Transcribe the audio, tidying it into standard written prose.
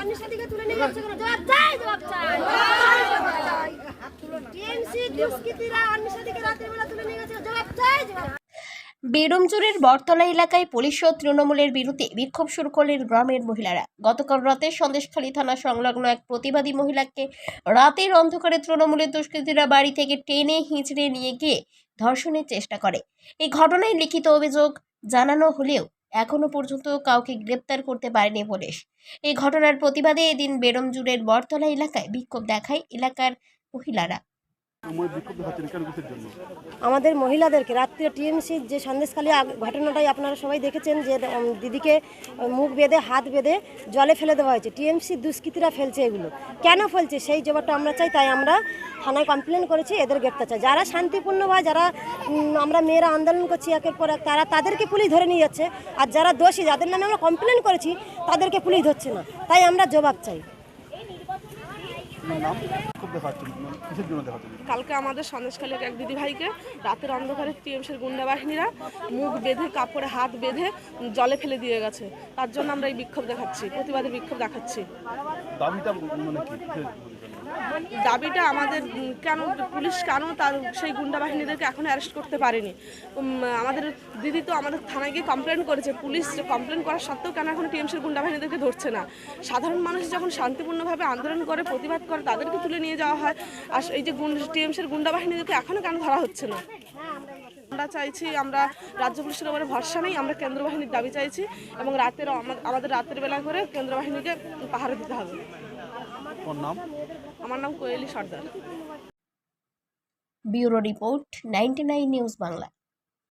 অন্যদিকে তুলে নিয়ে যাচ্ছে কেন? জবাব চাই, জবাব চাই। টিএমসি দুষ্কৃতীরা অন্যদিকে রাতের বেলা তুলে নিয়ে গেছে, জবাব চাই, জবাব। বেড়মজুরের বটতলা এলাকায় পুলিশ ও তৃণমূলের বিরুদ্ধে বিক্ষোভ শুরু করলেন গ্রামের মহিলারা। গতকাল রাতে সন্দেশখালী থানা সংলগ্ন এক প্রতিবাদী মহিলাকে রাতের অন্ধকারে তৃণমূলের দুষ্কৃতীরা বাড়ি থেকে টেনে হিঁচড়ে নিয়ে গিয়ে ধর্ষণের চেষ্টা করে। এই ঘটনায় লিখিত অভিযোগ জানানো হলেও এখনো পর্যন্ত কাউকে গ্রেপ্তার করতে পারেনি পুলিশ। এই ঘটনার প্রতিবাদে এদিন বেড়মজুরের বটতলা এলাকায় বিক্ষোভ দেখায় এলাকার মহিলারা। আমাদের মহিলাদেরকে রাত্রে টিএমসির যে সন্দেশখালী ঘটনাটাই আপনারা সবাই দেখেছেন, যে দিদিকে মুখ বেঁধে হাত বেঁধে জলে ফেলে দেওয়া হয়েছে। টিএমসি দুষ্কৃতীরা ফেলছে, এগুলো কেন ফেলছে সেই জবাবটা আমরা চাই। তাই আমরা থানায় কমপ্লেন করেছি, এদের গ্রেপ্তার চাই। যারা শান্তিপূর্ণভাবে যারা আমরা মেয়েরা আন্দোলন করছি একের পর এক, তাদেরকে পুলিশ ধরে নিয়ে যাচ্ছে। আর যারা দোষী, যাদের নামে আমরা কমপ্লেন করেছি, তাদেরকে পুলিশ ধরছে না। তাই আমরা জবাব চাই। কালকে আমাদের সন্দেশখালী এক দিদি ভাইকে রাতের অন্ধকারে টিএমসির গুন্ডা বাহিনীরা মুখ বেঁধে কাপড়ে হাত বেঁধে জলে ফেলে দিয়ে গেছে। তার জন্য আমরা এই বিক্ষোভ দেখাচ্ছি, প্রতিবাদী বিক্ষোভ দেখাচ্ছি। দাবিটা আমাদের কেন পুলিশ কেন তার সেই গুন্ডা বাহিনীদেরকে এখনো অ্যারেস্ট করতে পারেনি। আমাদের দিদি তো আমাদের থানায় গিয়ে কমপ্লেন করেছে, পুলিশ কমপ্লেন করার সত্ত্বেও কেন এখন টিএমসির গুন্ডা বাহিনীদেরকে ধরছে না। সাধারণ মানুষ যখন শান্তিপূর্ণভাবে আন্দোলন করে প্রতিবাদ করে তাদেরকে তুলে নিয়ে যাওয়া হয়, আর এই যে টিএমসির গুন্ডা বাহিনীদেরকে এখনো কেন ধরা হচ্ছে না। আমরা চাইছি, আমরা রাজ্য পুলিশের উপরে ভরসা নেই, আমরা কেন্দ্র বাহিনীর দাবি চাইছি এবং আমাদের রাতের বেলা করে কেন্দ্র বাহিনীকে পাহারা দিতে হবে। আমার নাম Koyeli Sardar. Bureau report, 99 news Bangla.